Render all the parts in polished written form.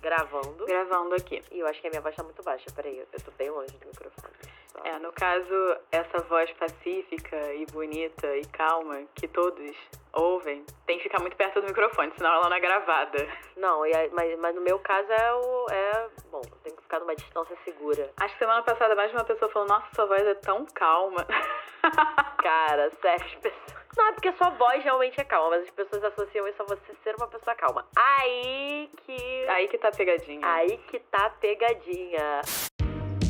Gravando. Gravando aqui. E eu acho que a minha voz tá muito baixa. Peraí, eu tô bem longe do microfone. Só. No caso, essa voz pacífica e bonita e calma que todos ouvem, tem que ficar muito perto do microfone, senão ela não é gravada. Não, mas no meu caso bom, tem que ficar numa distância segura. Acho que semana passada mais de uma pessoa falou, nossa, sua voz é tão calma. Cara, sério, as pessoas... Não, é porque a sua voz realmente é calma, mas as pessoas associam isso a você ser uma pessoa calma. Aí que tá a pegadinha. Aí que tá a pegadinha.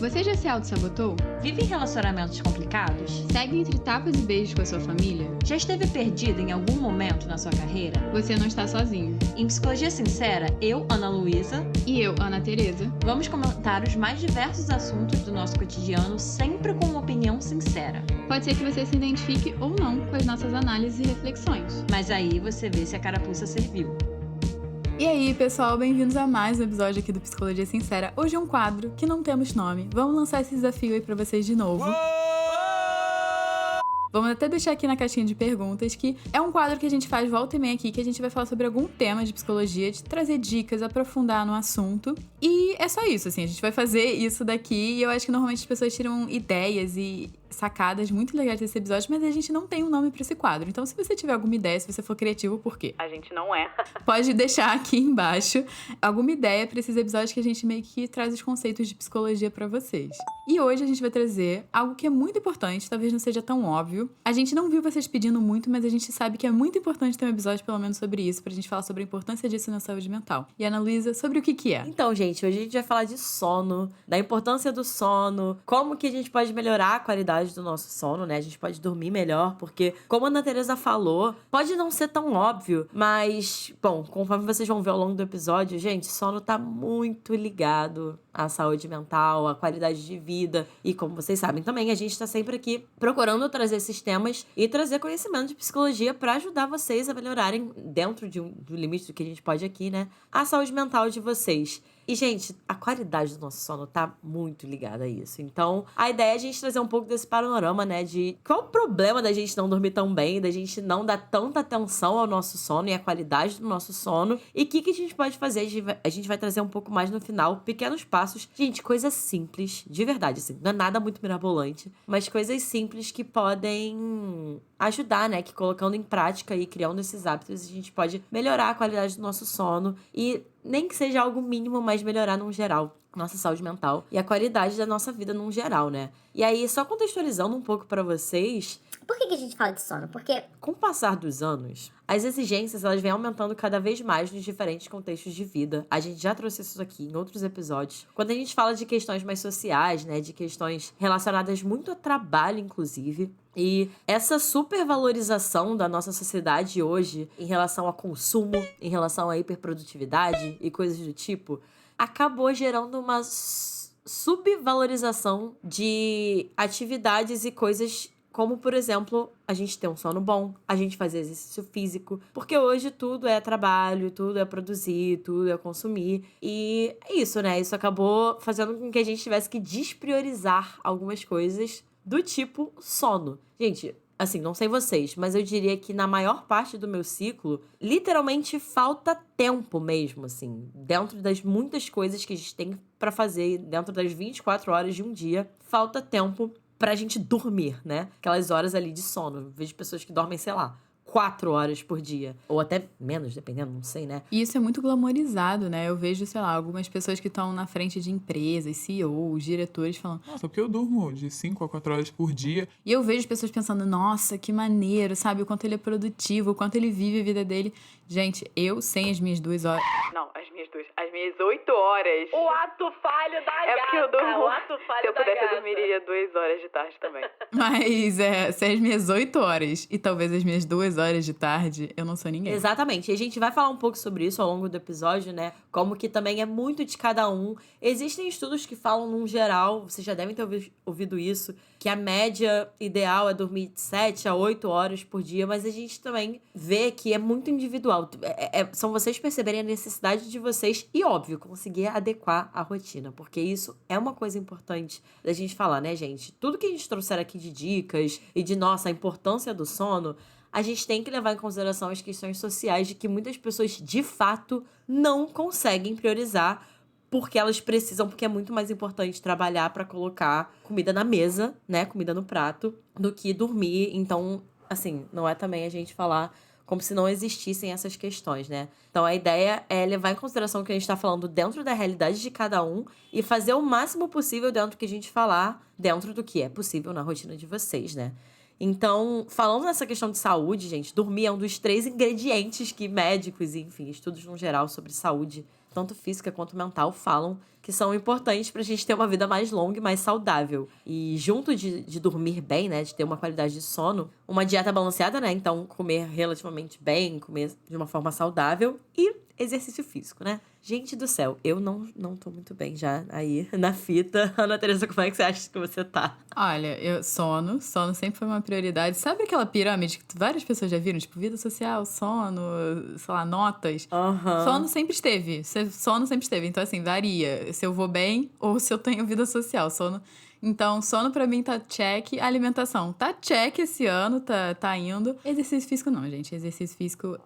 Você já se auto-sabotou? Vive em relacionamentos complicados? Segue entre tapas e beijos com a sua família? Já esteve perdido em algum momento na sua carreira? Você não está sozinho. Em Psicologia Sincera, eu, Ana Luísa, e eu, Ana Tereza, vamos comentar os mais diversos assuntos do nosso cotidiano, sempre com uma opinião sincera. Pode ser que você se identifique ou não com as nossas análises e reflexões. Mas aí você vê se a carapuça serviu. E aí, pessoal, bem-vindos a mais um episódio aqui do Psicologia Sincera. Hoje é um quadro que não temos nome. Vamos lançar esse desafio aí pra vocês de novo. Vamos até deixar aqui na caixinha de perguntas que é um quadro que a gente faz volta e meia aqui, que a gente vai falar sobre algum tema de psicologia, de trazer dicas, aprofundar no assunto. E é só isso, assim, a gente vai fazer isso daqui e eu acho que normalmente as pessoas tiram ideias e sacadas muito legais desse episódio, mas a gente não tem um nome pra esse quadro. Então, se você tiver alguma ideia, se você for criativo, por quê? A gente não é. Pode deixar aqui embaixo alguma ideia pra esses episódios que a gente meio que traz os conceitos de psicologia pra vocês. E hoje a gente vai trazer algo que é muito importante, talvez não seja tão óbvio. A gente não viu vocês pedindo muito, mas a gente sabe que é muito importante ter um episódio pelo menos sobre isso, pra gente falar sobre a importância disso na saúde mental. E Ana Luísa, sobre o que é? Então, gente, hoje a gente vai falar de sono, da importância do sono, como que a gente pode melhorar a qualidade do nosso sono, né? A gente pode dormir melhor, porque, como a Ana Tereza falou, pode não ser tão óbvio, mas, bom, conforme vocês vão ver ao longo do episódio, gente, sono tá muito ligado à saúde mental, à qualidade de vida. E como vocês sabem também, a gente tá sempre aqui procurando trazer esses temas e trazer conhecimento de psicologia pra ajudar vocês a melhorarem, dentro do limite do que a gente pode aqui, né? A saúde mental de vocês. E, gente, a qualidade do nosso sono tá muito ligada a isso. Então, a ideia é a gente trazer um pouco desse panorama, né? De qual o problema da gente não dormir tão bem, da gente não dar tanta atenção ao nosso sono e à qualidade do nosso sono. E o que a gente pode fazer? A gente vai trazer um pouco mais no final, pequenos passos. Gente, coisas simples, de verdade, assim. Não é nada muito mirabolante, mas coisas simples que podem ajudar, né? Que colocando em prática e criando esses hábitos, a gente pode melhorar a qualidade do nosso sono e nem que seja algo mínimo, mas melhorar num geral nossa saúde mental e a qualidade da nossa vida num geral, né? E aí, só contextualizando um pouco pra vocês... Por que a gente fala de sono? Porque... Com o passar dos anos, as exigências, elas vêm aumentando cada vez mais nos diferentes contextos de vida. A gente já trouxe isso aqui em outros episódios. Quando a gente fala de questões mais sociais, né? De questões relacionadas muito a trabalho, inclusive... E essa supervalorização da nossa sociedade hoje em relação ao consumo, em relação à hiperprodutividade e coisas do tipo, acabou gerando uma subvalorização de atividades e coisas como, por exemplo, a gente ter um sono bom, a gente fazer exercício físico, porque hoje tudo é trabalho, tudo é produzir, tudo é consumir. E é isso, né? Isso acabou fazendo com que a gente tivesse que despriorizar algumas coisas do tipo sono. Gente, assim, não sei vocês, mas eu diria que na maior parte do meu ciclo, literalmente falta tempo mesmo, assim. Dentro das muitas coisas que a gente tem pra fazer, dentro das 24 horas de um dia, falta tempo pra gente dormir, né? Aquelas horas ali de sono. Eu vejo pessoas que dormem, sei lá, 4 horas por dia. Ou até menos, dependendo, não sei, né? E isso é muito glamorizado, né? Eu vejo, sei lá, algumas pessoas que estão na frente de empresas, CEOs, diretores, falando... Nossa, porque eu durmo de 5 a 4 horas por dia. E eu vejo pessoas pensando, nossa, que maneiro, sabe? O quanto ele é produtivo, o quanto ele vive a vida dele. Gente, eu, sem as minhas 2 horas... Não, as minhas 8 horas. O ato falho da gata. É porque eu durmo... O ato falho Se eu pudesse, da eu gata. dormiria 2 horas de tarde também. Mas, se as minhas 8 horas e talvez as minhas 2 horas de tarde, eu não sou ninguém. Exatamente. E a gente vai falar um pouco sobre isso ao longo do episódio, né? Como que também é muito de cada um. Existem estudos que falam num geral, vocês já devem ter ouvido isso, que a média ideal é dormir de 7 a 8 horas por dia, mas a gente também vê que é muito individual. São vocês perceberem a necessidade de vocês e, óbvio, conseguir adequar a rotina, porque isso é uma coisa importante da gente falar, né, gente? Tudo que a gente trouxer aqui de dicas e de, nossa, a importância do sono, a gente tem que levar em consideração as questões sociais de que muitas pessoas, de fato, não conseguem priorizar porque elas precisam, porque é muito mais importante trabalhar pra colocar comida na mesa, né, comida no prato, do que dormir. Então, assim, não é também a gente falar como se não existissem essas questões, né? Então, a ideia é levar em consideração o que a gente tá falando dentro da realidade de cada um e fazer o máximo possível dentro do que a gente falar, dentro do que é possível na rotina de vocês, né? Então, falando nessa questão de saúde, gente, dormir é um dos 3 ingredientes que médicos e, enfim, estudos no geral sobre saúde, tanto física quanto mental, falam que são importantes pra gente ter uma vida mais longa e mais saudável. E junto de dormir bem, né, de ter uma qualidade de sono, uma dieta balanceada, né, então comer relativamente bem, comer de uma forma saudável e exercício físico, né? Gente do céu, eu não tô muito bem já aí na fita. Ana Teresa, como é que você acha que você tá? Olha, sono sempre foi uma prioridade. Sabe aquela pirâmide que várias pessoas já viram? Tipo, vida social, sono, sei lá, notas. Sono sempre esteve. Então, assim, varia se eu vou bem ou se eu tenho vida social. Então, sono pra mim tá check. Alimentação tá check esse ano, tá indo. Exercício físico não, gente. Exercício físico,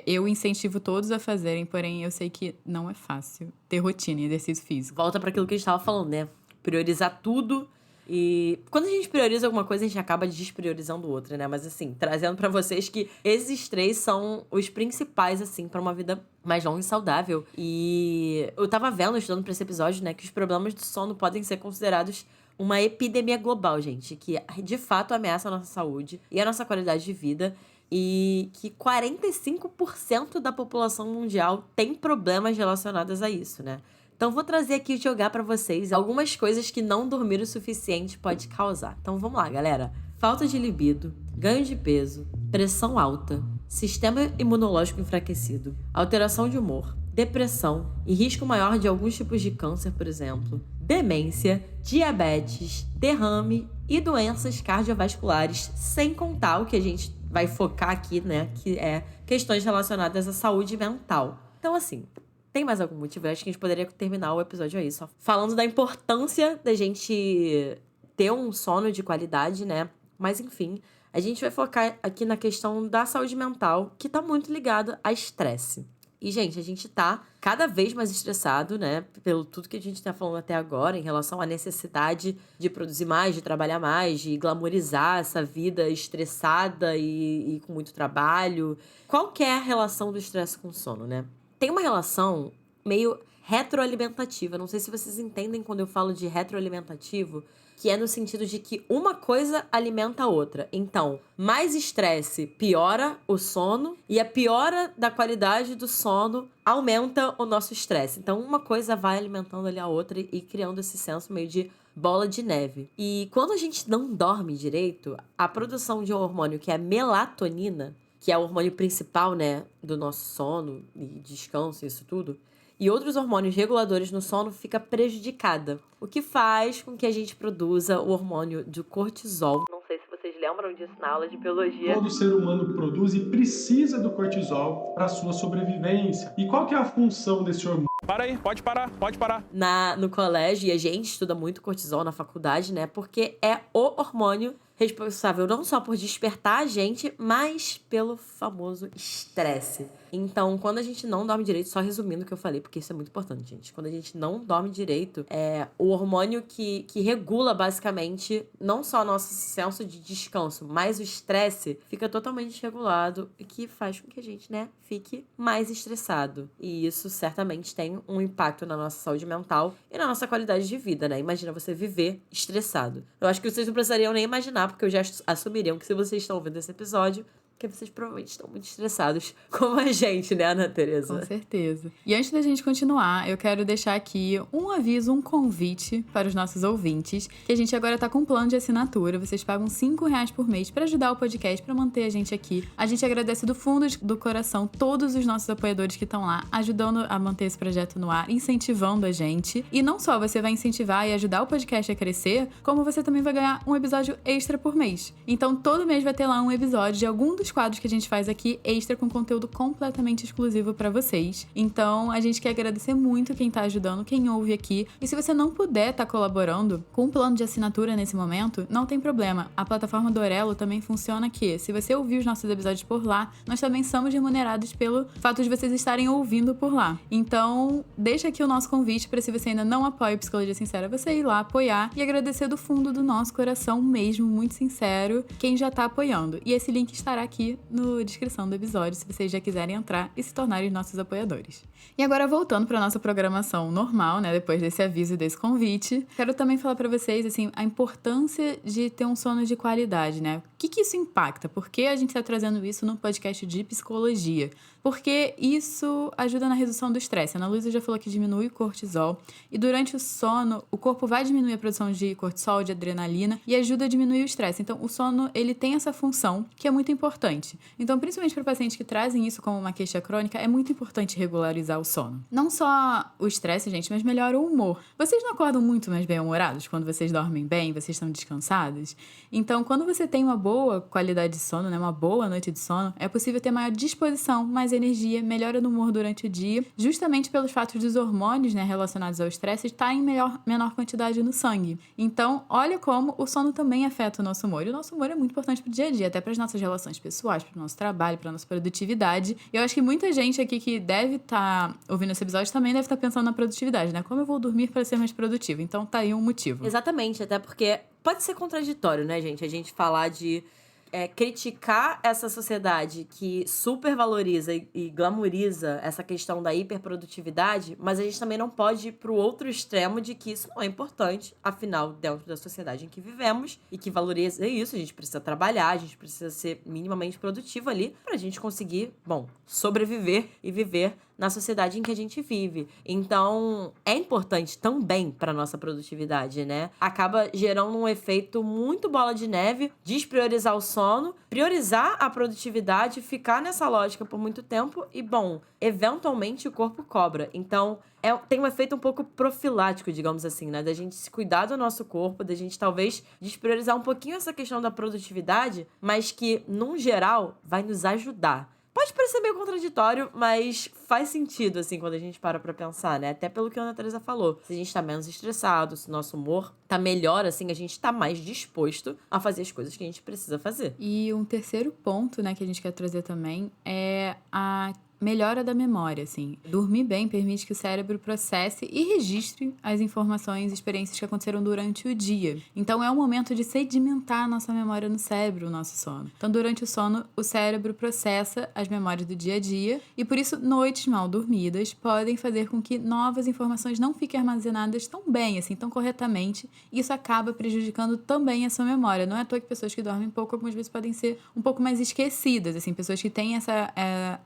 eu incentivo todos a fazerem, porém eu sei que não é fácil ter rotina em exercício físico. Volta pra aquilo que a gente tava falando, né? Priorizar tudo. E quando a gente prioriza alguma coisa, a gente acaba despriorizando outra, né? Mas assim, trazendo pra vocês que esses 3 são os principais, assim, pra uma vida mais longa e saudável. E eu tava estudando pra esse episódio, né? Que os problemas do sono podem ser considerados uma epidemia global, gente, que de fato ameaça a nossa saúde e a nossa qualidade de vida, e que 45% da população mundial tem problemas relacionados a isso, né? Então vou trazer aqui e jogar pra vocês algumas coisas que não dormir o suficiente pode causar. Então vamos lá, galera. Falta de libido, ganho de peso, pressão alta, sistema imunológico enfraquecido, alteração de humor, depressão e risco maior de alguns tipos de câncer, por exemplo, demência, diabetes, derrame e doenças cardiovasculares, sem contar o que a gente vai focar aqui, né, que é questões relacionadas à saúde mental. Então, assim, tem mais algum motivo? Eu acho que a gente poderia terminar o episódio aí, só falando da importância da gente ter um sono de qualidade, né? Mas, enfim, a gente vai focar aqui na questão da saúde mental, que tá muito ligado a estresse. E, gente, a gente tá cada vez mais estressado, né? Pelo tudo que a gente tá falando até agora, em relação à necessidade de produzir mais, de trabalhar mais, de glamorizar essa vida estressada e com muito trabalho. Qual que é a relação do estresse com o sono, né? Tem uma relação meio retroalimentativa. Não sei se vocês entendem quando eu falo de retroalimentativo, que é no sentido de que uma coisa alimenta a outra. Então, mais estresse piora o sono e a piora da qualidade do sono aumenta o nosso estresse. Então, uma coisa vai alimentando ali a outra e criando esse senso meio de bola de neve. E quando a gente não dorme direito, a produção de um hormônio que é a melatonina, que é o hormônio principal, né, do nosso sono e descanso e isso tudo, e outros hormônios reguladores no sono fica prejudicada, o que faz com que a gente produza o hormônio do cortisol. Não sei se vocês lembram disso na aula de biologia. Todo ser humano produz e precisa do cortisol para sua sobrevivência. E qual que é a função desse hormônio? Para aí, pode parar. No colégio, e a gente estuda muito cortisol na faculdade, né? Porque é o hormônio responsável não só por despertar a gente, mas pelo famoso estresse. Então, quando a gente não dorme direito, só resumindo o que eu falei, porque isso é muito importante, gente. Quando a gente não dorme direito, o hormônio que regula, basicamente, não só nosso senso de descanso, mas o estresse, fica totalmente desregulado e que faz com que a gente, né, fique mais estressado. E isso certamente tem um impacto na nossa saúde mental e na nossa qualidade de vida, né? Imagina você viver estressado. Eu acho que vocês não precisariam nem imaginar, porque eu já assumiriam que se vocês estão ouvindo esse episódio, que vocês provavelmente estão muito estressados como a gente, né, Ana Teresa? Com certeza. E antes da gente continuar, eu quero deixar aqui um aviso, um convite para os nossos ouvintes, que a gente agora tá com um plano de assinatura. Vocês pagam R$5 por mês para ajudar o podcast, para manter a gente aqui. A gente agradece do fundo do coração todos os nossos apoiadores que estão lá, ajudando a manter esse projeto no ar, incentivando a gente. E não só você vai incentivar e ajudar o podcast a crescer, como você também vai ganhar um episódio extra por mês. Então, todo mês vai ter lá um episódio de algum dos dos quadros que a gente faz aqui extra com conteúdo completamente exclusivo pra vocês. Então, a gente quer agradecer muito quem tá ajudando, quem ouve aqui. E se você não puder tá colaborando com um plano de assinatura nesse momento, não tem problema. A plataforma do Orelo também funciona aqui. Se você ouvir os nossos episódios por lá, nós também somos remunerados pelo fato de vocês estarem ouvindo por lá. Então, deixa aqui o nosso convite para, se você ainda não apoia Psicologia Sincera, você ir lá apoiar e agradecer do fundo do nosso coração mesmo, muito sincero, quem já tá apoiando. E esse link estará aqui na descrição do episódio, se vocês já quiserem entrar e se tornarem nossos apoiadores. E agora, voltando para nossa programação normal, né, depois desse aviso e desse convite, quero também falar para vocês, assim, a importância de ter um sono de qualidade, né? O que isso impacta? Por que a gente está trazendo isso no podcast de psicologia? Porque isso ajuda na redução do estresse. A Ana Luísa já falou que diminui o cortisol. E durante o sono, o corpo vai diminuir a produção de cortisol, de adrenalina, e ajuda a diminuir o estresse. Então, o sono, ele tem essa função que é muito importante. Então, principalmente para pacientes que trazem isso como uma queixa crônica, é muito importante regularizar o sono. Não só o estresse, gente, mas melhora o humor. Vocês não acordam muito mais bem-humorados quando vocês dormem bem, vocês estão descansados? Então, quando você tem uma boa qualidade de sono, né, uma boa noite de sono, é possível ter maior disposição, mais energia, melhora no humor durante o dia, justamente pelos fatos dos hormônios, né, relacionados ao estresse estar em menor quantidade no sangue. Então, olha como o sono também afeta o nosso humor. E o nosso humor é muito importante pro dia a dia, até para as nossas relações pessoais, para o nosso trabalho, para nossa produtividade. E eu acho que muita gente aqui que deve estar ouvindo esse episódio também deve estar pensando na produtividade, né? Como eu vou dormir para ser mais produtivo? Então, tá aí um motivo. Exatamente, até porque pode ser contraditório, né, gente? A gente falar de criticar essa sociedade que supervaloriza e glamoriza essa questão da hiperprodutividade, mas a gente também não pode ir pro outro extremo de que isso não é importante, afinal, dentro da sociedade em que vivemos e que valoriza isso, a gente precisa trabalhar, a gente precisa ser minimamente produtivo ali pra gente conseguir, sobreviver e viver na sociedade em que a gente vive. Então, é importante também para nossa produtividade, né? Acaba gerando um efeito muito bola de neve, despriorizar o sono, priorizar a produtividade, ficar nessa lógica por muito tempo e, eventualmente o corpo cobra. Então, tem um efeito um pouco profilático, digamos assim, né? Da gente se cuidar do nosso corpo, da gente talvez despriorizar um pouquinho essa questão da produtividade, mas que, num geral, vai nos ajudar. Pode parecer meio contraditório, mas faz sentido, assim, quando a gente para pra pensar, né? Até pelo que a Ana Teresa falou. Se a gente tá menos estressado, se o nosso humor tá melhor, assim, a gente tá mais disposto a fazer as coisas que a gente precisa fazer. E um terceiro ponto, né, que a gente quer trazer também é a melhora da memória, assim. Dormir bem permite que o cérebro processe e registre as informações e experiências que aconteceram durante o dia. Então, é um momento de sedimentar a nossa memória no cérebro, o nosso sono. Então, durante o sono, o cérebro processa as memórias do dia a dia e, por isso, noites mal dormidas podem fazer com que novas informações não fiquem armazenadas tão bem, assim, tão corretamente. E isso acaba prejudicando também a sua memória. Não é à toa que pessoas que dormem pouco, algumas vezes podem ser um pouco mais esquecidas, assim, pessoas que têm essa...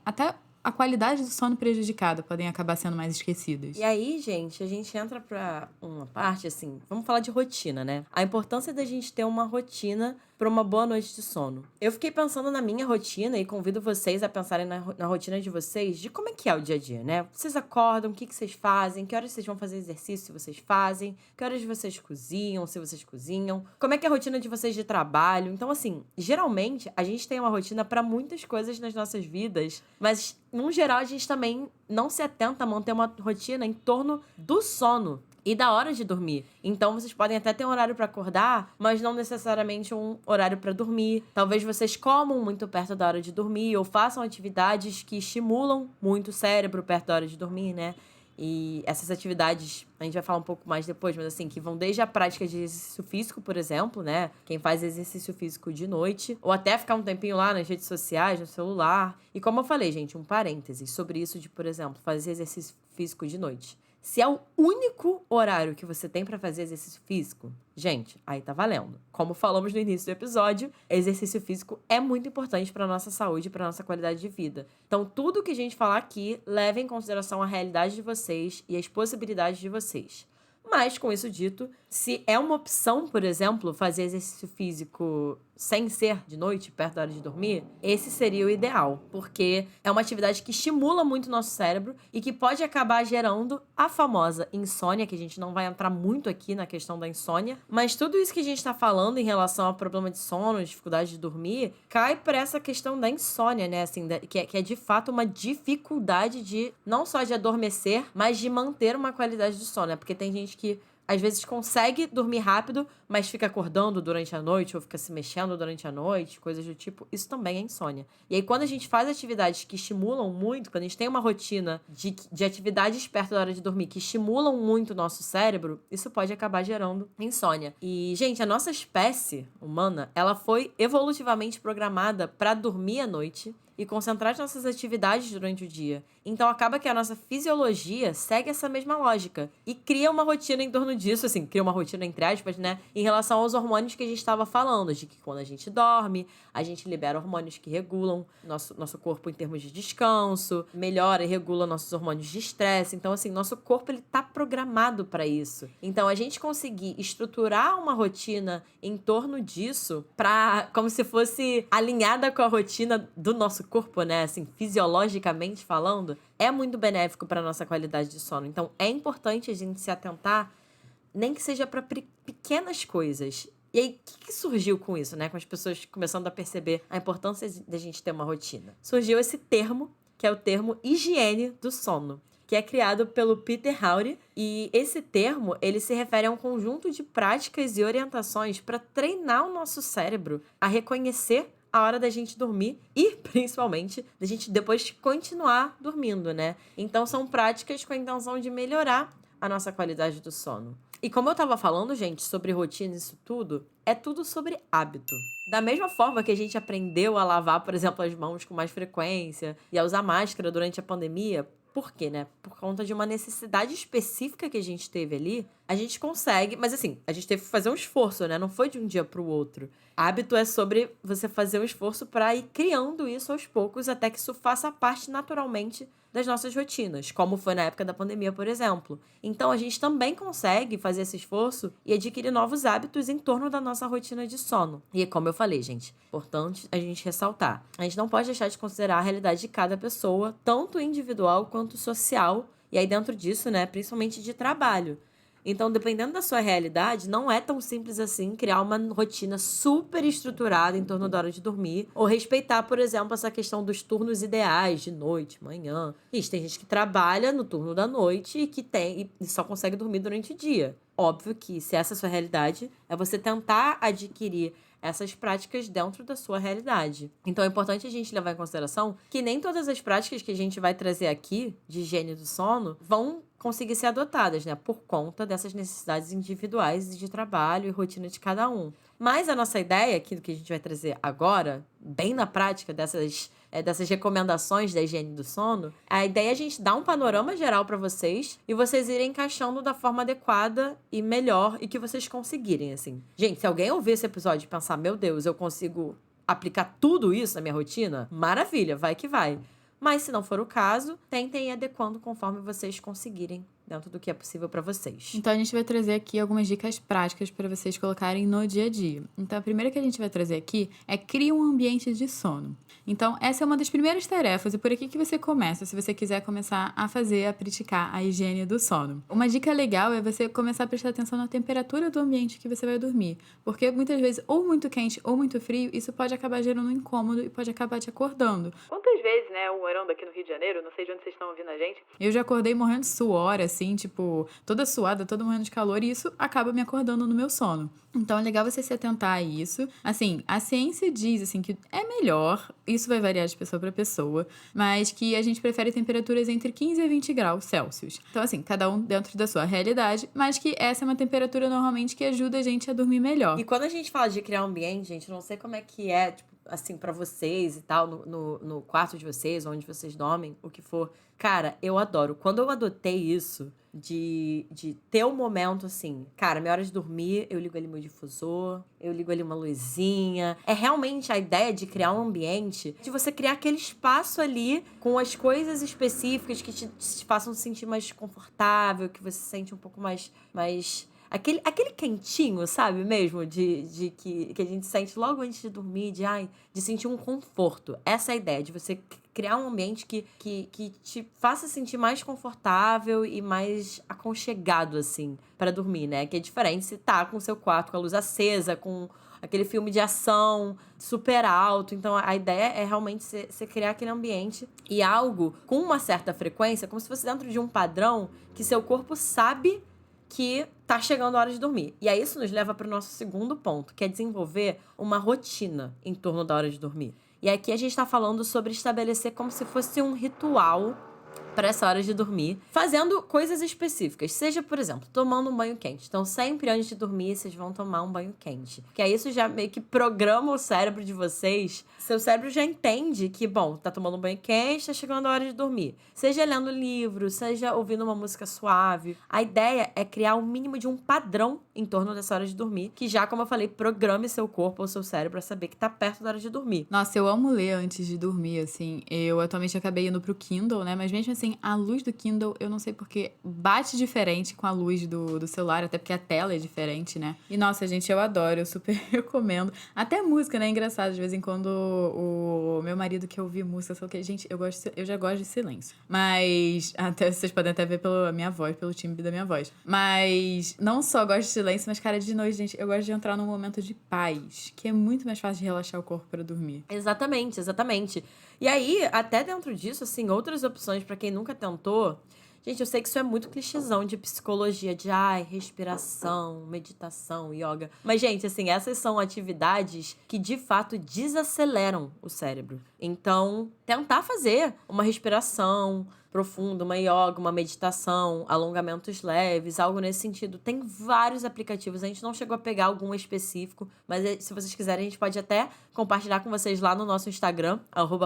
até a qualidade do sono prejudicada, podem acabar sendo mais esquecidas. E aí, gente, a gente entra pra uma parte, assim, vamos falar de rotina, né? A importância da gente ter uma rotina para uma boa noite de sono. Eu fiquei pensando na minha rotina e convido vocês a pensarem na rotina de vocês, de como é que é o dia a dia, né? Vocês acordam, o que vocês fazem, que horas vocês vão fazer exercício se vocês fazem, que horas vocês cozinham, se vocês cozinham, como é que é a rotina de vocês de trabalho. Então, assim, geralmente a gente tem uma rotina para muitas coisas nas nossas vidas, mas, no geral, a gente também não se atenta a manter uma rotina em torno do sono e da hora de dormir. Então, vocês podem até ter um horário para acordar, mas não necessariamente um horário para dormir. Talvez vocês comam muito perto da hora de dormir ou façam atividades que estimulam muito o cérebro perto da hora de dormir, né? E essas atividades, a gente vai falar um pouco mais depois, mas assim, que vão desde a prática de exercício físico, por exemplo, né? Quem faz exercício físico de noite, ou até ficar um tempinho lá nas redes sociais, no celular. E como eu falei, gente, um parênteses sobre isso de, por exemplo, fazer exercício físico de noite. Se é o único horário que você tem pra fazer exercício físico, gente, aí tá valendo. Como falamos no início do episódio, exercício físico é muito importante pra nossa saúde e pra nossa qualidade de vida. Então, tudo que a gente falar aqui, leve em consideração a realidade de vocês e as possibilidades de vocês. Mas, com isso dito, se é uma opção, por exemplo, fazer exercício físico sem ser de noite, perto da hora de dormir, esse seria o ideal, porque é uma atividade que estimula muito o nosso cérebro e que pode acabar gerando a famosa insônia, que a gente não vai entrar muito aqui na questão da insônia, mas tudo isso que a gente tá falando em relação ao problema de sono, dificuldade de dormir, cai para essa questão da insônia, né, assim, que é de fato uma dificuldade de, não só de adormecer, mas de manter uma qualidade do sono, né, porque tem gente que às vezes consegue dormir rápido, mas fica acordando durante a noite ou fica se mexendo durante a noite, coisas do tipo. Isso também é insônia. E aí, quando a gente faz atividades que estimulam muito, quando a gente tem uma rotina de atividades perto da hora de dormir que estimulam muito o nosso cérebro, isso pode acabar gerando insônia. E, gente, a nossa espécie humana, ela foi evolutivamente programada para dormir à noite e concentrar as nossas atividades durante o dia. Então acaba que a nossa fisiologia segue essa mesma lógica e cria uma rotina em torno disso, assim, cria uma rotina entre aspas, né, em relação aos hormônios que a gente estava falando, de que quando a gente dorme, a gente libera hormônios que regulam nosso corpo em termos de descanso, melhora e regula nossos hormônios de estresse. Então, assim, nosso corpo, ele tá programado para isso. Então, a gente conseguir estruturar uma rotina em torno disso como se fosse alinhada com a rotina do nosso corpo, né, assim, fisiologicamente falando, é muito benéfico para nossa qualidade de sono. Então, é importante a gente se atentar, nem que seja para pequenas coisas. E aí, o que surgiu com isso, né? Com as pessoas começando a perceber a importância da gente ter uma rotina. Surgiu esse termo, que é o termo higiene do sono, que é criado pelo Peter Howdy. E esse termo, ele se refere a um conjunto de práticas e orientações para treinar o nosso cérebro a reconhecer a hora da gente dormir e, principalmente, da gente depois continuar dormindo, né? Então, são práticas com a intenção de melhorar a nossa qualidade do sono. E como eu tava falando, gente, sobre rotina e isso tudo, é tudo sobre hábito. Da mesma forma que a gente aprendeu a lavar, por exemplo, as mãos com mais frequência e a usar máscara durante a pandemia, por quê, né? Por conta de uma necessidade específica que a gente teve ali, a gente consegue... Mas assim, a gente teve que fazer um esforço, né? Não foi de um dia pro outro. Hábito é sobre você fazer um esforço para ir criando isso aos poucos até que isso faça parte naturalmente das nossas rotinas, como foi na época da pandemia, por exemplo. Então, a gente também consegue fazer esse esforço e adquirir novos hábitos em torno da nossa rotina de sono. E como eu falei, gente, importante a gente ressaltar. A gente não pode deixar de considerar a realidade de cada pessoa, tanto individual quanto social, e aí dentro disso, né, principalmente de trabalho. Então, dependendo da sua realidade, não é tão simples assim criar uma rotina super estruturada em torno da hora de dormir ou respeitar, por exemplo, essa questão dos turnos ideais de noite, manhã. Gente, tem gente que trabalha no turno da noite e só consegue dormir durante o dia. Óbvio que, se essa é a sua realidade, é você tentar adquirir essas práticas dentro da sua realidade. Então, é importante a gente levar em consideração que nem todas as práticas que a gente vai trazer aqui de higiene do sono vão conseguir ser adotadas, né? Por conta dessas necessidades individuais de trabalho e rotina de cada um. Mas a nossa ideia aqui do que a gente vai trazer agora, bem na prática dessas recomendações da higiene do sono, a ideia é a gente dar um panorama geral para vocês e vocês irem encaixando da forma adequada e melhor e que vocês conseguirem, assim. Gente, se alguém ouvir esse episódio e pensar, meu Deus, eu consigo aplicar tudo isso na minha rotina, maravilha, vai que vai. Mas, se não for o caso, tentem ir adequando conforme vocês conseguirem, dentro do que é possível para vocês. Então, a gente vai trazer aqui algumas dicas práticas para vocês colocarem no dia a dia. Então, a primeira que a gente vai trazer aqui é crie um ambiente de sono. Então, essa é uma das primeiras tarefas e por aqui que você começa, se você quiser começar a praticar a higiene do sono. Uma dica legal é você começar a prestar atenção na temperatura do ambiente que você vai dormir, porque muitas vezes, ou muito quente ou muito frio, isso pode acabar gerando um incômodo e pode acabar te acordando. Quantas vezes, né, morando aqui no Rio de Janeiro, não sei de onde vocês estão ouvindo a gente. Eu já acordei morrendo de suor, assim, tipo, toda suada, toda morrendo de calor, e isso acaba me acordando no meu sono. Então, é legal você se atentar a isso. Assim, a ciência diz, assim, que é melhor, isso vai variar de pessoa para pessoa, mas que a gente prefere temperaturas entre 15 e 20 graus Celsius. Então, assim, cada um dentro da sua realidade, mas que essa é uma temperatura normalmente que ajuda a gente a dormir melhor. E quando a gente fala de criar um ambiente, gente, eu não sei como é que é, tipo, assim, pra vocês e tal, no quarto de vocês, onde vocês dormem, o que for. Cara, eu adoro. Quando eu adotei isso, de ter um momento assim, cara, minha hora de dormir, eu ligo ali meu difusor, eu ligo ali uma luzinha. É realmente a ideia de criar um ambiente, de você criar aquele espaço ali com as coisas específicas que te façam se sentir mais confortável, que você se sente um pouco mais aquele quentinho, sabe mesmo? De que a gente sente logo antes de dormir, de sentir um conforto. Essa é a ideia, de você criar um ambiente que te faça sentir mais confortável e mais aconchegado, assim, para dormir, né? Que é diferente se tá com o seu quarto com a luz acesa, com aquele filme de ação super alto. Então, a ideia é realmente você criar aquele ambiente e algo com uma certa frequência, como se fosse dentro de um padrão que seu corpo sabe que tá chegando a hora de dormir. E aí isso nos leva para o nosso segundo ponto, que é desenvolver uma rotina em torno da hora de dormir. E aqui a gente tá falando sobre estabelecer como se fosse um ritual para essa hora de dormir, fazendo coisas específicas. Seja, por exemplo, tomando um banho quente. Então, sempre antes de dormir, vocês vão tomar um banho quente. Porque aí isso já meio que programa o cérebro de vocês. Seu cérebro já entende que, bom, tá tomando um banho quente, tá chegando a hora de dormir. Seja lendo livro, seja ouvindo uma música suave. A ideia é criar o mínimo de um padrão em torno dessa hora de dormir, que já, como eu falei, programe seu corpo ou seu cérebro a saber que tá perto da hora de dormir. Nossa, eu amo ler antes de dormir, assim. Eu atualmente acabei indo pro Kindle, né? Mas mesmo assim, a luz do Kindle, eu não sei porque, bate diferente com a luz do celular, até porque a tela é diferente, né? E nossa, gente, eu adoro, eu super recomendo. Até música, né? É engraçado, de vez em quando o meu marido quer ouvir música, só que, gente, eu já gosto de silêncio. Mas, até vocês podem até ver pela minha voz, pelo timbre da minha voz. Mas, não só gosto de silêncio, mas, cara, de noite, gente, eu gosto de entrar num momento de paz, que é muito mais fácil de relaxar o corpo pra dormir. Exatamente, exatamente. E aí, até dentro disso, assim, outras opções pra quem nunca tentou. Gente, eu sei que isso é muito clichêzão de psicologia, de respiração, meditação, yoga. Mas, gente, assim, essas são atividades que de fato desaceleram o cérebro. Então, tentar fazer uma respiração profunda, uma yoga, uma meditação, alongamentos leves, algo nesse sentido. Tem vários aplicativos, a gente não chegou a pegar algum específico, mas se vocês quiserem, a gente pode até compartilhar com vocês lá no nosso Instagram,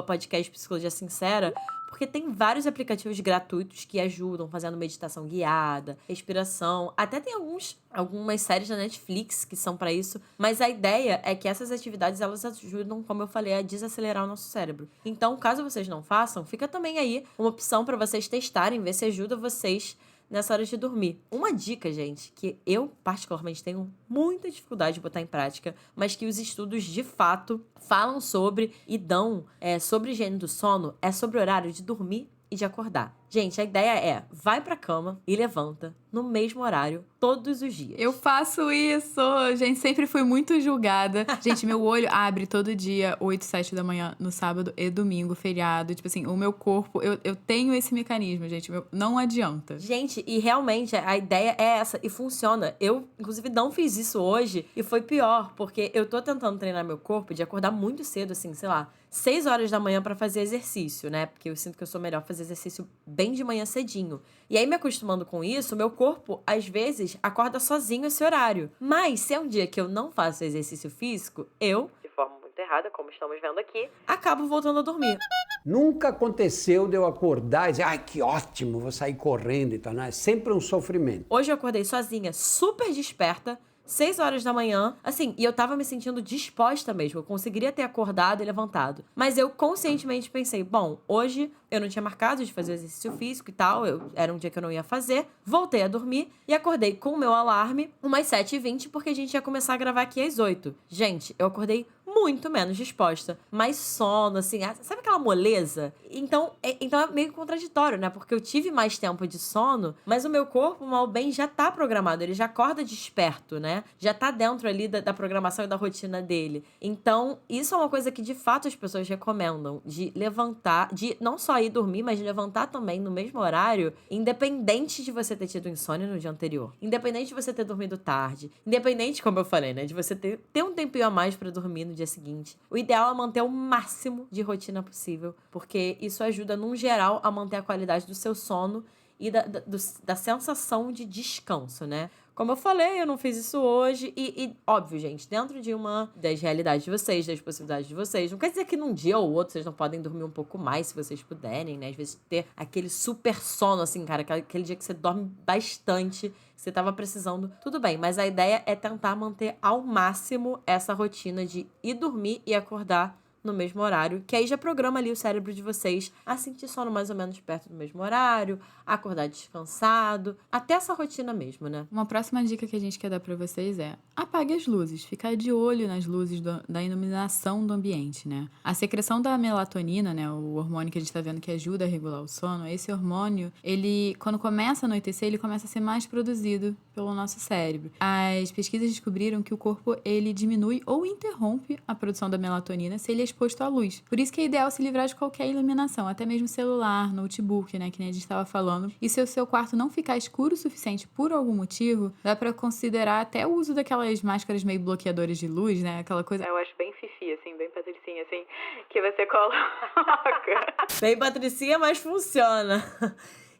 @podcastpsicologiasincera, porque tem vários aplicativos gratuitos que ajudam, fazendo meditação guiada, respiração. Até tem algumas séries da Netflix que são pra isso. Mas a ideia é que essas atividades, elas ajudam, como eu falei, a desacelerar o nosso cérebro. Então, caso vocês não façam, fica também aí uma opção pra vocês testarem, ver se ajuda vocês nessa hora de dormir. Uma dica, gente, que eu particularmente tenho muita dificuldade de botar em prática, mas que os estudos de fato falam sobre e dão sobre higiene do sono, é sobre o horário de dormir e de acordar. Gente, a ideia é, vai pra cama e levanta no mesmo horário todos os dias. Eu faço isso! Gente, sempre fui muito julgada. Gente, meu olho abre todo dia, 8, 7 da manhã, no sábado e domingo, feriado. Tipo assim, o meu corpo, eu tenho esse mecanismo, gente. Não adianta. Gente, e realmente a ideia é essa, e funciona. Eu, inclusive, não fiz isso hoje, e foi pior, porque eu tô tentando treinar meu corpo de acordar muito cedo, assim, sei lá, 6 horas da manhã pra fazer exercício, né? Porque eu sinto que eu sou melhor fazer exercício bem de manhã cedinho. E aí, me acostumando com isso, meu corpo, às vezes, acorda sozinho esse horário. Mas, se é um dia que eu não faço exercício físico, eu, de forma muito errada, como estamos vendo aqui, acabo voltando a dormir. Nunca aconteceu de eu acordar e dizer, que ótimo, vou sair correndo e tal. Não, é sempre um sofrimento. Hoje eu acordei sozinha, super desperta, 6 horas da manhã, assim, e eu tava me sentindo disposta mesmo, eu conseguiria ter acordado e levantado. Mas eu conscientemente pensei, bom, hoje eu não tinha marcado de fazer exercício físico e tal, era um dia que eu não ia fazer, voltei a dormir e acordei com o meu alarme umas 7h20, porque a gente ia começar a gravar aqui às 8. Gente, eu acordei muito menos disposta, mais sono, assim, sabe aquela moleza? Então é meio contraditório, né? Porque eu tive mais tempo de sono, mas o meu corpo, mal bem, já tá programado, ele já acorda desperto, né? Já tá dentro ali da programação e da rotina dele. Então, isso é uma coisa que de fato as pessoas recomendam, de levantar, de não só ir dormir, mas de levantar também no mesmo horário, independente de você ter tido insônia no dia anterior, independente de você ter dormido tarde, independente, como eu falei, né? De você ter um tempinho a mais pra dormir no dia seguinte. O ideal é manter o máximo de rotina possível, porque isso ajuda, num geral, a manter a qualidade do seu sono e da sensação de descanso, né? Como eu falei, eu não fiz isso hoje e óbvio, gente, dentro de uma das realidades de vocês, das possibilidades de vocês, não quer dizer que num dia ou outro vocês não podem dormir um pouco mais, se vocês puderem, né? Às vezes ter aquele super sono, assim, cara, aquele dia que você dorme bastante, que você tava precisando, tudo bem, mas a ideia é tentar manter ao máximo essa rotina de ir dormir e acordar no mesmo horário, que aí já programa ali o cérebro de vocês a sentir sono mais ou menos perto do mesmo horário, a acordar descansado, até essa rotina mesmo, né? Uma próxima dica que a gente quer dar pra vocês é: apague as luzes, ficar de olho nas luzes da iluminação do ambiente, né? A secreção da melatonina, né, o hormônio que a gente tá vendo que ajuda a regular o sono, esse hormônio, ele, quando começa a anoitecer, ele começa a ser mais produzido pelo nosso cérebro. As pesquisas descobriram que o corpo, ele diminui ou interrompe a produção da melatonina se ele é exposto à luz. Por isso que é ideal se livrar de qualquer iluminação, até mesmo celular, notebook, né, que nem a gente estava falando. E se o seu quarto não ficar escuro o suficiente por algum motivo, dá pra considerar até o uso daquelas máscaras meio bloqueadoras de luz, né, aquela coisa... Eu acho bem fifi, assim, bem patricinha, assim, que você coloca. Bem patricinha, mas funciona.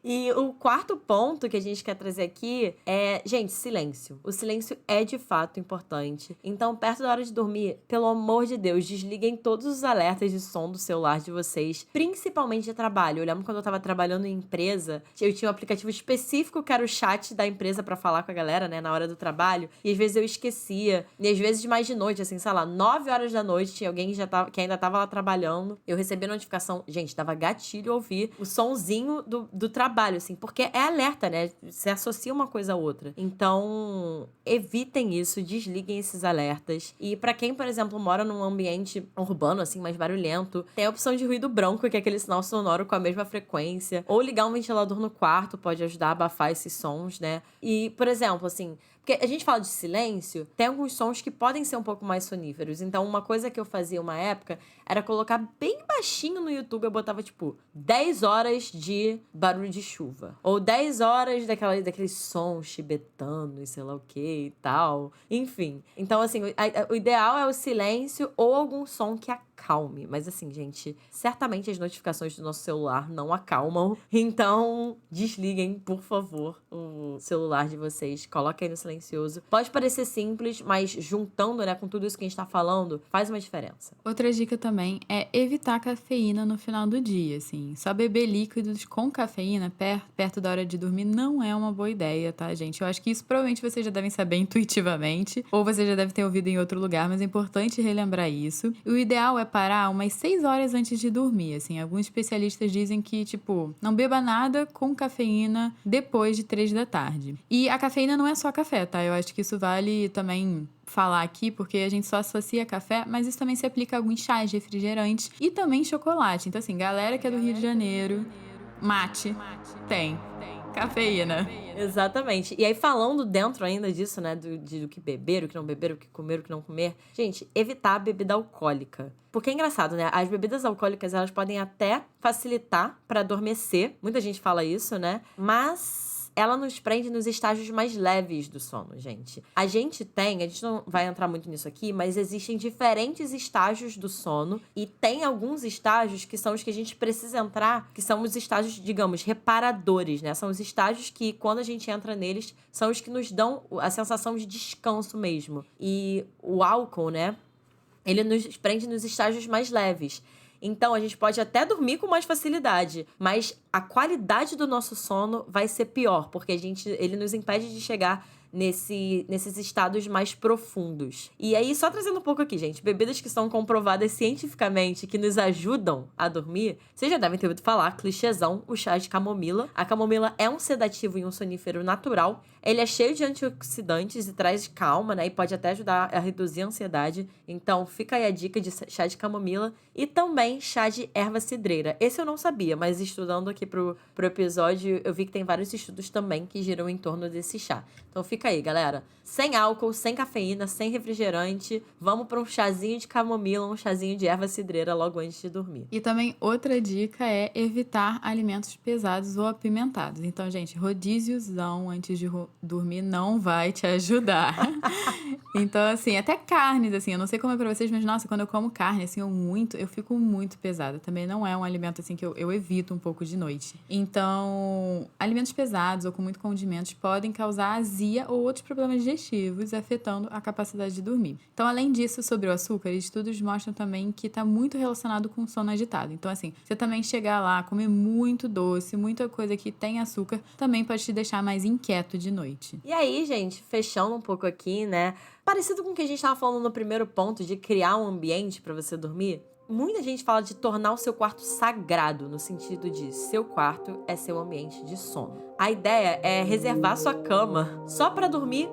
E o quarto ponto que a gente quer trazer aqui é, gente, silêncio. O silêncio é de fato importante. Então, perto da hora de dormir, pelo amor de Deus, desliguem todos os alertas de som do celular de vocês, principalmente de trabalho. Eu lembro quando eu tava trabalhando em empresa, eu tinha um aplicativo específico que era o chat da empresa pra falar com a galera, né, na hora do trabalho. E às vezes eu esquecia. E às vezes mais de noite, assim, sei lá, 9 horas da noite, tinha alguém que ainda tava lá trabalhando. Eu recebi a notificação, gente, dava gatilho ouvir o sonzinho do trabalho, assim, porque é alerta, né? Se associa uma coisa a outra. Então, evitem isso, desliguem esses alertas. E pra quem, por exemplo, mora num ambiente urbano, assim, mais barulhento, tem a opção de ruído branco, que é aquele sinal sonoro com a mesma frequência. Ou ligar um ventilador no quarto pode ajudar a abafar esses sons, né? E, por exemplo, assim... Porque a gente fala de silêncio, tem alguns sons que podem ser um pouco mais soníferos. Então, uma coisa que eu fazia uma época era colocar bem baixinho no YouTube. Eu botava, tipo, 10 horas de barulho de chuva. Ou 10 horas daquele som chibetando e sei lá o que e tal. Enfim. Então, assim, o ideal é o silêncio ou algum som que acalme. Mas, assim, gente, certamente as notificações do nosso celular não acalmam. Então, desliguem, por favor, o celular de vocês. Coloquem no silencioso. Pode parecer simples, mas juntando, né, com tudo isso que a gente tá falando, faz uma diferença. Outra dica também é evitar cafeína no final do dia, assim. Só beber líquidos com cafeína perto da hora de dormir não é uma boa ideia, tá, gente? Eu acho que isso provavelmente vocês já devem saber intuitivamente, ou você já deve ter ouvido em outro lugar, mas é importante relembrar isso. O ideal é parar umas 6 horas antes de dormir, assim. Alguns especialistas dizem que, tipo, não beba nada com cafeína depois de 3 da tarde. E a cafeína não é só café, tá? Eu acho que isso vale também falar aqui, porque a gente só associa café, mas isso também se aplica a alguns chás, refrigerantes e também chocolate. Então, assim, galera que é do Rio de Janeiro, mate tem cafeína. Exatamente. E aí, falando dentro ainda disso, né, do que beber, o que não beber, o que comer, o que não comer, gente, evitar a bebida alcoólica. Porque é engraçado, né? As bebidas alcoólicas, elas podem até facilitar pra adormecer. Muita gente fala isso, né? Mas ela nos prende nos estágios mais leves do sono, gente. A gente não vai entrar muito nisso aqui, mas existem diferentes estágios do sono e tem alguns estágios que são os que a gente precisa entrar, que são os estágios, digamos, reparadores, né? São os estágios que, quando a gente entra neles, são os que nos dão a sensação de descanso mesmo. E o álcool, né? Ele nos prende nos estágios mais leves. Então, a gente pode até dormir com mais facilidade, mas a qualidade do nosso sono vai ser pior, porque ele nos impede de chegar nesses estados mais profundos. E aí, só trazendo um pouco aqui, gente, bebidas que são comprovadas cientificamente, que nos ajudam a dormir, vocês já devem ter ouvido falar, clichêzão, o chá de camomila. A camomila é um sedativo e um sonífero natural. Ele é cheio de antioxidantes e traz calma, né? E pode até ajudar a reduzir a ansiedade. Então, fica aí a dica de chá de camomila. E também chá de erva cidreira. Esse eu não sabia, mas estudando aqui pro episódio, eu vi que tem vários estudos também que giram em torno desse chá. Então, fica aí, galera. Sem álcool, sem cafeína, sem refrigerante. Vamos para um chazinho de camomila, um chazinho de erva cidreira logo antes de dormir. E também outra dica é evitar alimentos pesados ou apimentados. Então, gente, rodíziozão antes de dormir não vai te ajudar. Então, assim, até carnes, assim, eu não sei como é pra vocês, mas, nossa, quando eu como carne, assim, eu fico muito pesada. Também não é um alimento, assim, que eu evito um pouco de noite. Então, alimentos pesados ou com muito condimentos podem causar azia ou outros problemas digestivos, afetando a capacidade de dormir. Então, além disso, sobre o açúcar, estudos mostram também que está muito relacionado com o sono agitado. Então, assim, você também chegar lá, comer muito doce, muita coisa que tem açúcar, também pode te deixar mais inquieto de noite. E aí, gente, fechando um pouco aqui, né? Parecido com o que a gente estava falando no primeiro ponto, de criar um ambiente para você dormir. muita gente fala de tornar o seu quarto sagrado, no sentido de seu quarto é seu ambiente de sono. A ideia é reservar sua cama só pra dormir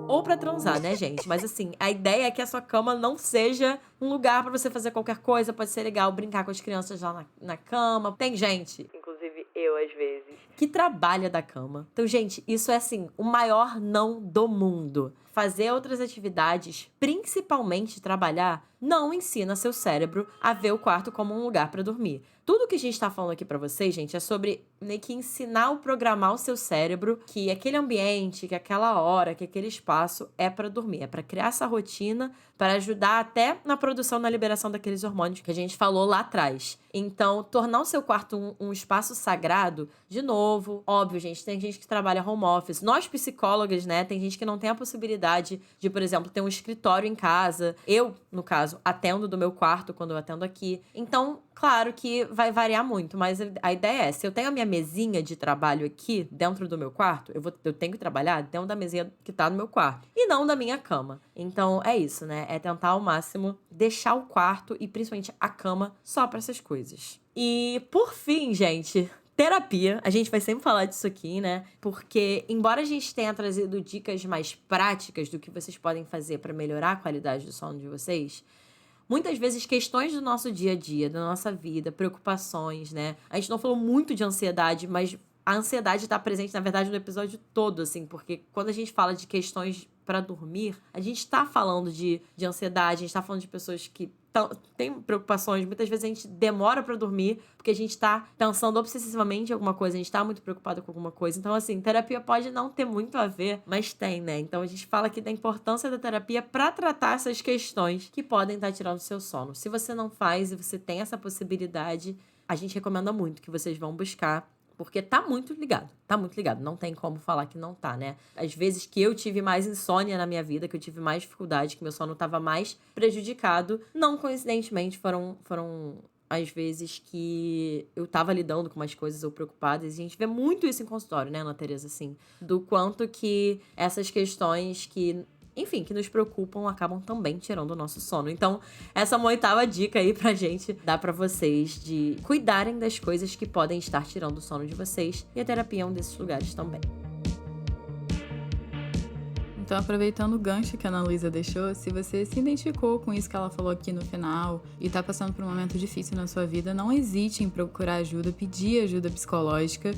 ou pra transar, né, gente? Mas assim, a ideia é que a sua cama não seja um lugar pra você fazer qualquer coisa. Pode ser legal brincar com as crianças lá na cama. Tem gente, Inclusive eu, às vezes. que trabalha da cama. Então, gente, isso é assim, o maior não do mundo. Fazer outras atividades, principalmente trabalhar, não ensina seu cérebro a ver o quarto como um lugar pra dormir. Tudo que a gente tá falando aqui pra vocês, gente, é sobre meio que ensinar ou programar o seu cérebro que aquele ambiente, que aquela hora, que aquele espaço é pra dormir. É pra criar essa rotina, para ajudar até na produção, na liberação daqueles hormônios que a gente falou lá atrás. Então, tornar o seu quarto um espaço sagrado, de novo, óbvio, gente, tem gente que trabalha home office. Nós, psicólogas, né, tem gente que não tem a possibilidade de, por exemplo, ter um escritório em casa. Eu, no caso, atendo do meu quarto quando eu atendo aqui. Então, claro que vai variar muito, mas a ideia é, se eu tenho a minha mesinha de trabalho aqui, dentro do meu quarto, eu tenho que trabalhar dentro da mesinha que tá no meu quarto, e não da minha cama. Então, é isso, né? É tentar ao máximo deixar o quarto e principalmente a cama só pra essas coisas. E, por fim, gente, terapia. A gente vai sempre falar disso aqui, né? Porque, embora a gente tenha trazido dicas mais práticas do que vocês podem fazer pra melhorar a qualidade do sono de vocês, muitas vezes questões do nosso dia a dia, da nossa vida, preocupações, né? A gente não falou muito de ansiedade, mas a ansiedade tá presente, na verdade, no episódio todo, assim, porque quando a gente fala de questões pra dormir, a gente tá falando de ansiedade, a gente tá falando de pessoas que tem preocupações. Muitas vezes a gente demora pra dormir porque a gente tá pensando obsessivamente em alguma coisa, a gente tá muito preocupado com alguma coisa. Então, assim, terapia pode não ter muito a ver, mas tem, né? Então, a gente fala aqui da importância da terapia pra tratar essas questões que podem estar tirando o seu sono. Se você não faz e você tem essa possibilidade, a gente recomenda muito que vocês vão buscar, porque tá muito ligado, não tem como falar que não tá, né? Às vezes que eu tive mais insônia na minha vida, que eu tive mais dificuldade, que meu sono tava mais prejudicado, não coincidentemente foram às vezes que eu tava lidando com umas coisas ou preocupadas, e a gente vê muito isso em consultório, né, Ana Tereza, assim, do quanto que essas questões que, enfim, que nos preocupam, acabam também tirando o nosso sono. Então, essa é uma 8ª dica aí pra gente dar pra vocês de cuidarem das coisas que podem estar tirando o sono de vocês. E a terapia é um desses lugares também. Então, aproveitando o gancho que a Ana Luísa deixou, se você se identificou com isso que ela falou aqui no final e tá passando por um momento difícil na sua vida, não hesite em procurar ajuda, pedir ajuda psicológica.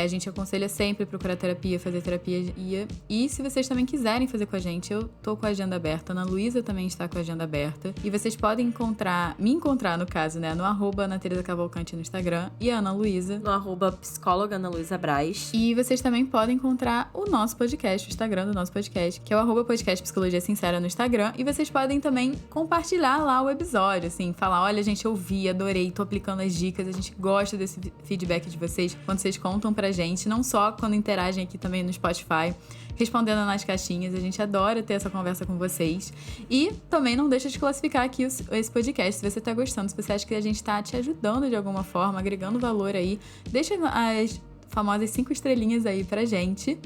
A gente aconselha sempre procurar terapia, fazer terapia. E se vocês também quiserem fazer com a gente, eu tô com a agenda aberta, a Ana Luísa também está com a agenda aberta. E vocês podem me encontrar, no caso, né, no @AnaTerezaCavalcante no Instagram, e a Ana Luísa no @psicóloga Ana Luísa Braz. E vocês também podem encontrar o nosso podcast, o Instagram do nosso podcast, que é o @podcast Psicologia Sincera no Instagram. E vocês podem também compartilhar lá o episódio, assim, falar, olha, gente, eu vi, adorei, tô aplicando as dicas, a gente gosta desse feedback de vocês, quando vocês contam pra gente, não só quando interagem aqui também no Spotify, respondendo nas caixinhas, a gente adora ter essa conversa com vocês. E também não deixa de classificar aqui esse podcast, se você tá gostando, se você acha que a gente tá te ajudando de alguma forma, agregando valor aí, deixa as famosas 5 estrelinhas aí pra gente.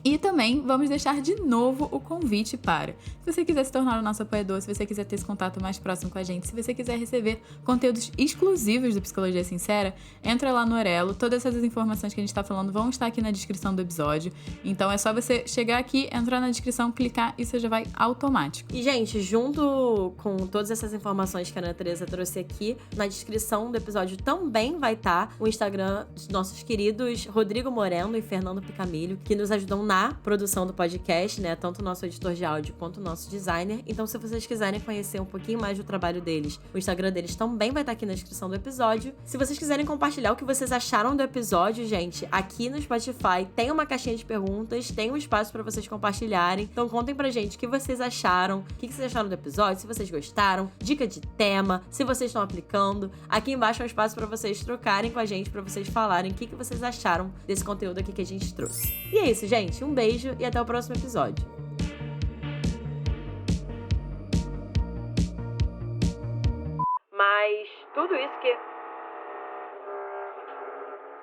E também vamos deixar de novo o convite para, se você quiser se tornar o nosso apoiador, se você quiser ter esse contato mais próximo com a gente, se você quiser receber conteúdos exclusivos do Psicologia Sincera, entra lá no Orelo. Todas essas informações que a gente tá falando vão estar aqui na descrição do episódio. Então é só você chegar aqui, entrar na descrição, clicar e você já vai automático. E, gente, junto com todas essas informações que a Ana Tereza trouxe aqui, na descrição do episódio também vai estar o Instagram dos nossos queridos Rodrigo Moreno e Fernando Picamilho, que nos ajudam na produção do podcast, né? Tanto o nosso editor de áudio quanto o nosso designer. Então, se vocês quiserem conhecer um pouquinho mais do trabalho deles, o Instagram deles também vai estar aqui na descrição do episódio. Se vocês quiserem compartilhar o que vocês acharam do episódio, gente, aqui no Spotify tem uma caixinha de perguntas, tem um espaço pra vocês compartilharem. Então, contem pra gente o que vocês acharam, o que vocês acharam do episódio, se vocês gostaram, dica de tema, se vocês estão aplicando. Aqui embaixo é um espaço pra vocês trocarem com a gente, pra vocês falarem o que vocês acharam desse conteúdo aqui que a gente trouxe. E é isso, gente. Um beijo e até o próximo episódio. Mas tudo isso que...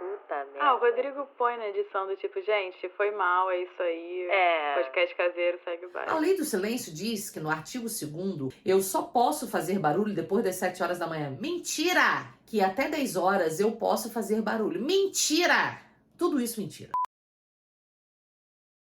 Puta merda. o Rodrigo põe na edição do tipo, gente, foi mal, é isso aí. Podcast caseiro, segue o baile. A lei do silêncio diz que no artigo 2º, eu só posso fazer barulho depois das 7 horas da manhã. Mentira! Que até 10 horas eu posso fazer barulho. Mentira! Tudo isso mentira.